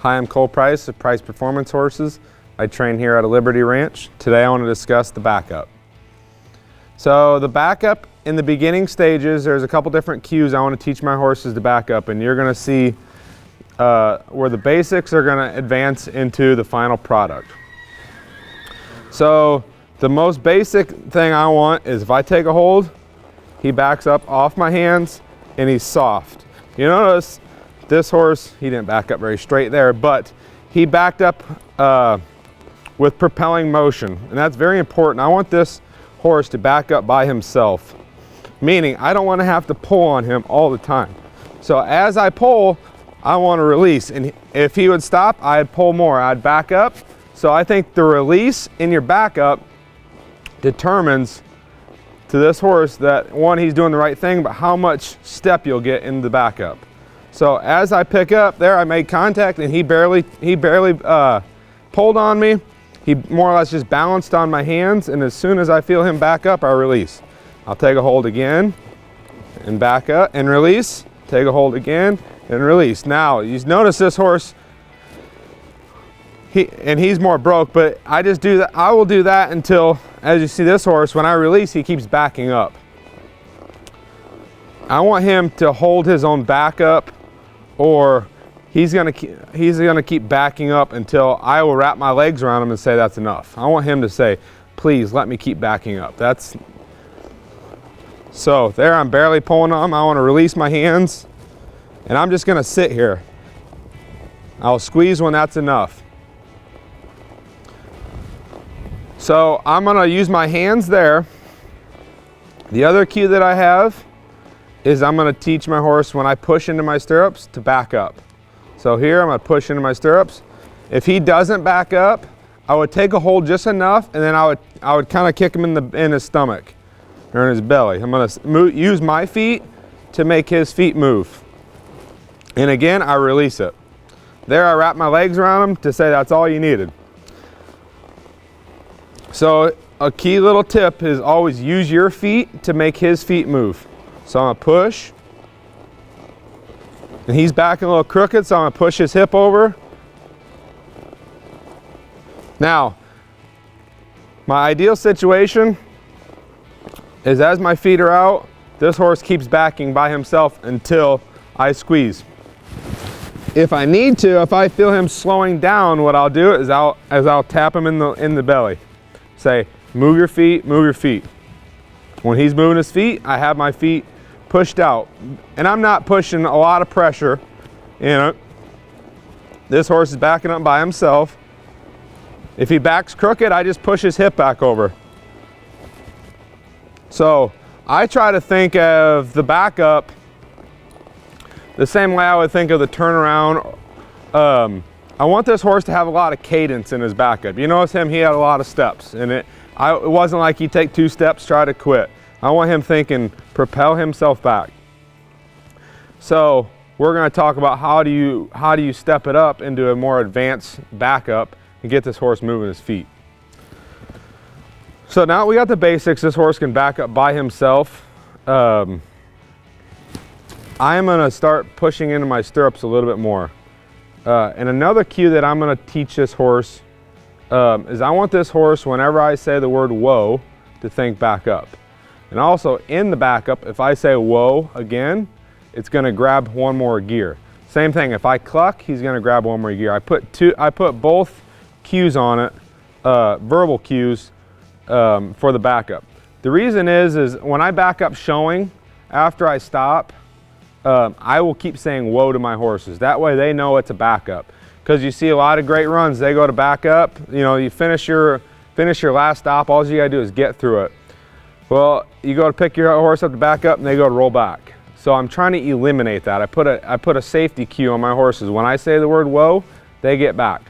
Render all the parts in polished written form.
Hi, I'm Cole Price of Price Performance Horses. I train here at a Liberty Ranch. Today I want to discuss the backup. So the backup in the beginning stages, there's a couple different cues I want to teach my horses to back up, and you're going to see where the basics are going to advance into the final product. So the most basic thing I want is if I take a hold, he backs up off my hands and he's soft. You notice this horse, he didn't back up very straight there, but he backed up with propelling motion, and that's very important. I want this horse to back up by himself, meaning I don't want to have to pull on him all the time. So as I pull, I want to release, and if he would stop, I'd pull more, I'd back up. So I think the release in your backup determines to this horse that, one, he's doing the right thing, but how much step you'll get in the backup. So as I pick up there, I made contact and he barely pulled on me. He more or less just balanced on my hands, and as soon as I feel him back up, I release. I'll take a hold again and back up and release. Take a hold again and release. Now, you notice this horse, he's more broke, but I just do that. I will do that until, as you see this horse, when I release, he keeps backing up. I want him to hold his own backup, or he's gonna keep backing up until I will wrap my legs around him and say that's enough. I want him to say, please let me keep backing up. So there, I'm barely pulling on him. I want to release my hands, and I'm just gonna sit here. I'll squeeze when that's enough. So I'm gonna use my hands there. The other cue that I have is I'm going to teach my horse when I push into my stirrups to back up. So here I'm going to push into my stirrups. If he doesn't back up, I would take a hold just enough, and then I would kind of kick him in his stomach or in his belly. I'm going to use my feet to make his feet move. And again, I release it. There, I wrap my legs around him to say that's all you needed. So a key little tip is always use your feet to make his feet move. So I'm gonna push, and he's backing a little crooked, so I'm gonna push his hip over. Now, my ideal situation is as my feet are out, this horse keeps backing by himself until I squeeze. If I need to, if I feel him slowing down, what I'll do is I'll tap him in the belly. Say, move your feet, move your feet. When he's moving his feet, I have my feet pushed out, and I'm not pushing a lot of pressure. You know, this horse is backing up by himself. If he backs crooked, I just push his hip back over. So I try to think of the backup the same way I would think of the turnaround. I want this horse to have a lot of cadence in his backup. You notice him, he had a lot of steps, and it wasn't like he'd take 2 steps, try to quit. I want him thinking, propel himself back. So we're going to talk about how do you step it up into a more advanced backup and get this horse moving his feet. So now we got the basics. This horse can back up by himself. I'm going to start pushing into my stirrups a little bit more. And another cue that I'm going to teach this horse is I want this horse, whenever I say the word whoa, to think back up. And also in the backup, if I say whoa again, it's going to grab one more gear. Same thing, if I cluck, he's going to grab one more gear. I put both cues on it, verbal cues for the backup. The reason is when I back up showing, after I stop, I will keep saying whoa to my horses. That way they know it's a backup. Because you see a lot of great runs, they go to back up, you know, you finish your last stop, all you gotta do is get through it. Well, you go to pick your horse up to back up and they go to roll back. So I'm trying to eliminate that. I put a safety cue on my horses. When I say the word whoa, they get back.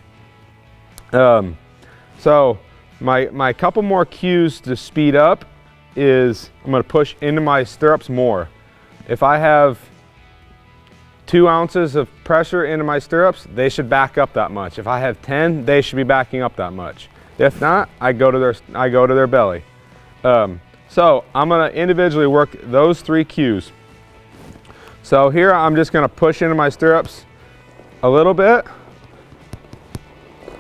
So my couple more cues to speed up is I'm gonna push into my stirrups more. If I have 2 ounces of pressure into my stirrups, they should back up that much. If I have 10, they should be backing up that much. If not, I go to their belly. So I'm going to individually work those 3 cues. So here I'm just going to push into my stirrups a little bit,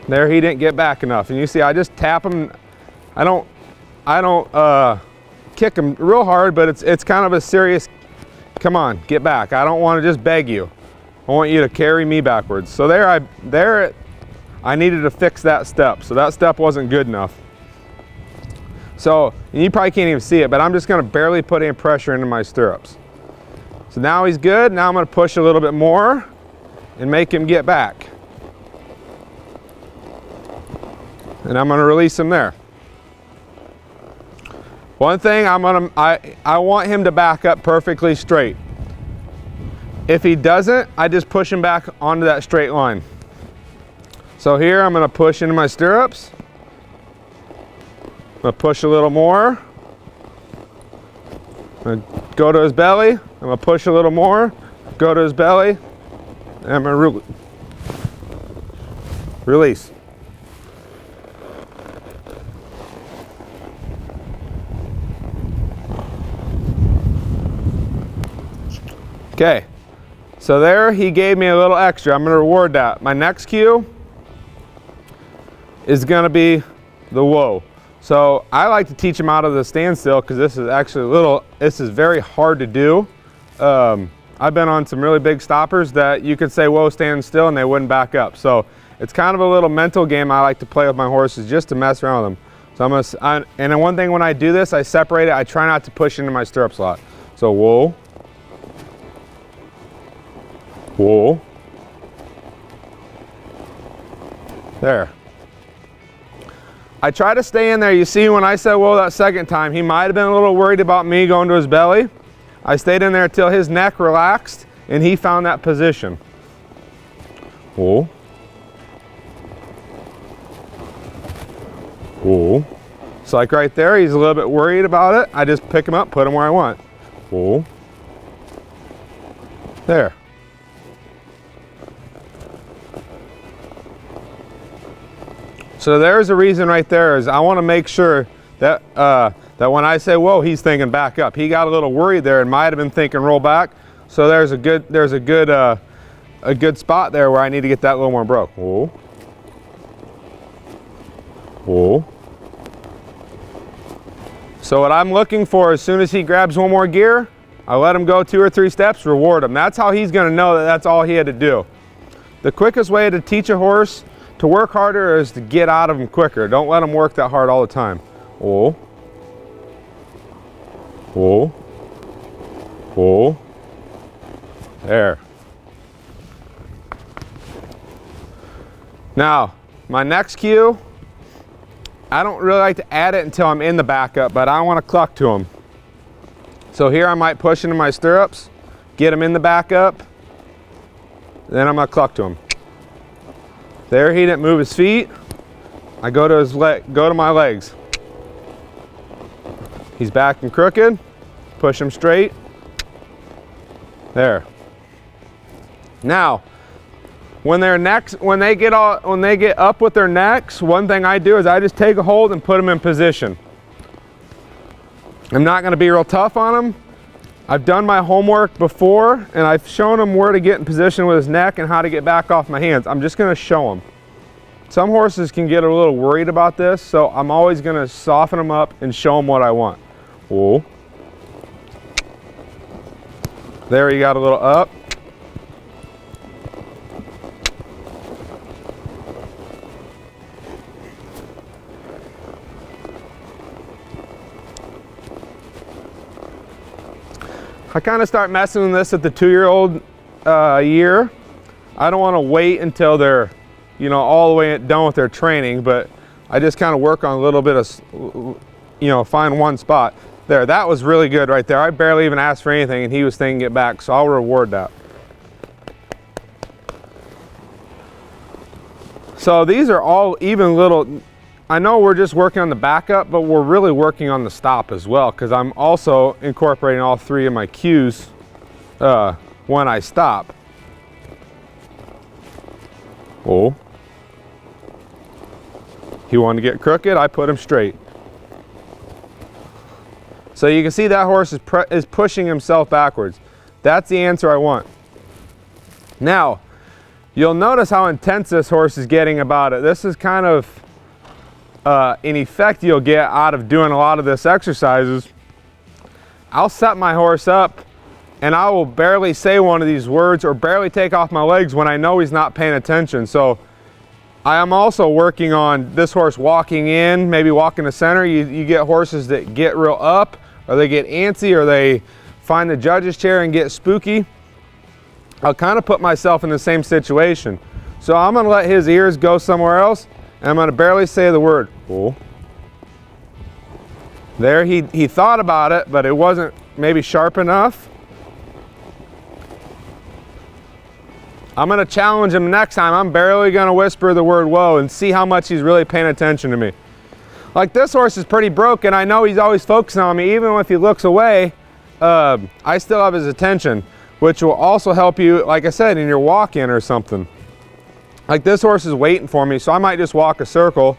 There, he didn't get back enough. And you see, I just tap him. I don't kick him real hard, but it's kind of a serious, come on, get back. I don't want to just beg you. I want you to carry me backwards. So there I needed to fix that step. So that step wasn't good enough. So, and you probably can't even see it, but I'm just going to barely put any pressure into my stirrups. So now he's good. Now I'm going to push a little bit more and make him get back. And I'm going to release him there. One thing, I want him to back up perfectly straight. If he doesn't, I just push him back onto that straight line. So here I'm going to push into my stirrups. I'm going to push a little more. I'm going to go to his belly. I'm going to push a little more. Go to his belly. And I'm going to release. Okay. So there, he gave me a little extra. I'm going to reward that. My next cue is going to be the whoa. So I like to teach him out of the standstill because this is actually this is very hard to do. I've been on some really big stoppers that you could say, whoa, stand still, and they wouldn't back up. So it's kind of a little mental game I like to play with my horses just to mess around with them. So and then one thing when I do this, I separate it. I try not to push into my stirrup slot. So whoa. Whoa. There. I try to stay in there. You see when I said whoa that second time, he might have been a little worried about me going to his belly. I stayed in there until his neck relaxed and he found that position. Whoa. Whoa. So like right there, he's a little bit worried about it. I just pick him up, put him where I want. Whoa. There. So there's a reason right there is I want to make sure that that when I say whoa, he's thinking back up. He got a little worried there and might have been thinking roll back. So there's a good spot there where I need to get that a little more broke. Whoa. Whoa. So what I'm looking for as soon as he grabs one more gear, I let him go 2 or 3 steps, reward him. That's how he's going to know that that's all he had to do. The quickest way to teach a horse to work harder is to get out of him quicker. Don't let him work that hard all the time. Whoa. Whoa. Whoa. There. Now, my next cue, I don't really like to add it until I'm in the backup, but I want to cluck to him. So here I might push into my stirrups, get him in the backup, then I'm going to cluck to him. There, he didn't move his feet. I go to my legs. He's back and crooked. Push him straight. There. Now, when they get up with their necks, one thing I do is I just take a hold and put them in position. I'm not going to be real tough on him. I've done my homework before and I've shown him where to get in position with his neck and how to get back off my hands. I'm just going to show him. Some horses can get a little worried about this, so I'm always going to soften them up and show them what I want. Whoa. There, he got a little up. I kind of start messing with this at the 2-year-old year. I don't want to wait until they're, all the way done with their training, but I just kind of work on a little bit of, find one spot. There, that was really good right there. I barely even asked for anything and he was thinking it back, so I'll reward that. So these are all even little, I know we're just working on the backup, but we're really working on the stop as well, because I'm also incorporating all 3 of my cues when I stop. Oh. He wanted to get crooked, I put him straight. So you can see that horse is pushing himself backwards. That's the answer I want. Now, You'll notice how intense this horse is getting about it. This is kind of an effect you'll get out of doing a lot of this exercises. I'll set my horse up and I will barely say one of these words or barely take off my legs when I know he's not paying attention. So I am also working on this horse walking in, maybe walking to center. You get horses that get real up, or they get antsy, or they find the judge's chair and get spooky. I'll kind of put myself in the same situation. So I'm gonna let his ears go somewhere else, and I'm gonna barely say the word, oh. There, he thought about it, but it wasn't maybe sharp enough. I'm gonna challenge him next time. I'm barely gonna whisper the word whoa and see how much he's really paying attention to me. Like, this horse is pretty broken. I know he's always focusing on me. Even if he looks away, I still have his attention, which will also help you, like I said, in your walk-in or something. Like, this horse is waiting for me, so I might just walk a circle,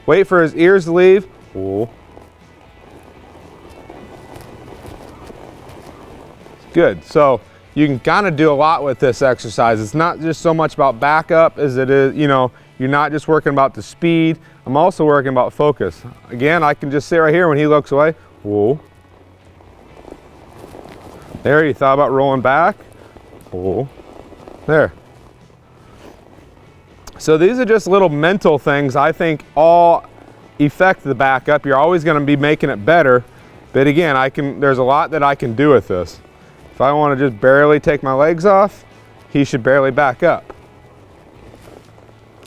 wait for his ears to leave. Whoa. Good. So you can kind of do a lot with this exercise. It's not just so much about backup as it is, you know, you're not just working about the speed. I'm also working about focus. Again, I can just sit right here when he looks away. Whoa. There, you thought about rolling back. Whoa. There. So these are just little mental things I think all affect the backup. You're always going to be making it better. But again, there's a lot that I can do with this. If I want to just barely take my legs off, he should barely back up.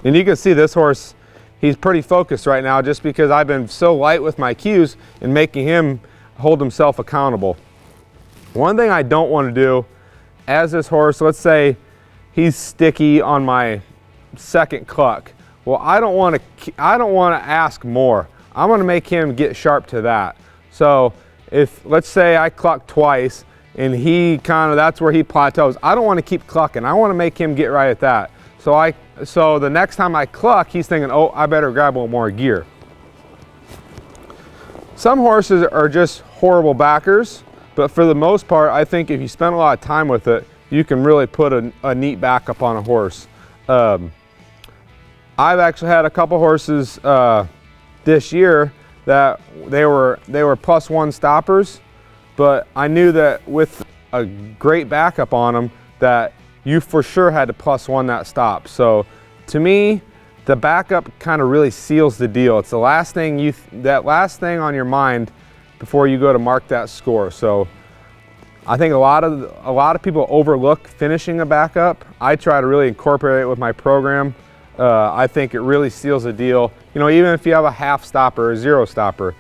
And you can see this horse, he's pretty focused right now just because I've been so light with my cues and making him hold himself accountable. One thing I don't want to do as this horse, let's say he's sticky on my second cluck. Well, I don't want to ask more. I'm going to make him get sharp to that. So if, let's say I cluck twice and that's where he plateaus, I don't want to keep clucking. I want to make him get right at that. So the next time I cluck, he's thinking, oh, I better grab a little more gear. Some horses are just horrible backers, but for the most part, I think if you spend a lot of time with it, you can really put a neat backup on a horse. I've actually had a couple horses this year that they were +1 stoppers, but I knew that with a great backup on them that you for sure had to +1 that stop. So to me, the backup kind of really seals the deal. It's the last thing that last thing on your mind before you go to mark that score. So I think a lot of people overlook finishing a backup. I try to really incorporate it with my program. I think it really seals the deal. You know, even if you have a half stopper or a 0 stopper,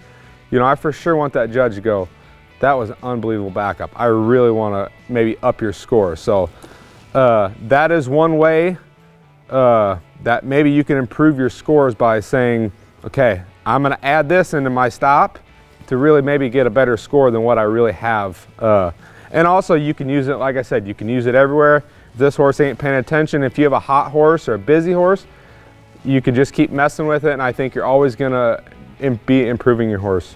you know, I for sure want that judge to go, that was an unbelievable backup. I really want to maybe up your score. So that is one way that maybe you can improve your scores by saying, okay, I'm going to add this into my stop to really maybe get a better score than what I really have. And also you can use it, like I said, you can use it everywhere. If this horse ain't paying attention, if you have a hot horse or a busy horse, you can just keep messing with it, and I think you're always going to be improving your horse.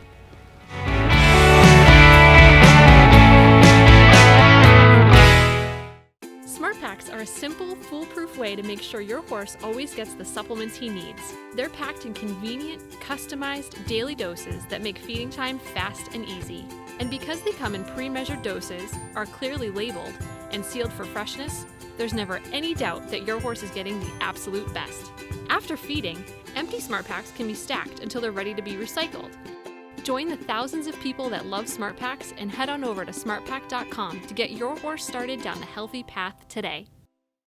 Packs are a simple, foolproof way to make sure your horse always gets the supplements he needs. They're packed in convenient, customized daily doses that make feeding time fast and easy. And because they come in pre-measured doses, are clearly labeled, and sealed for freshness, there's never any doubt that your horse is getting the absolute best. After feeding, empty Smart Packs can be stacked until they're ready to be recycled. Join the thousands of people that love Smart Packs and head on over to smartpack.com to get your horse started down the healthy path today.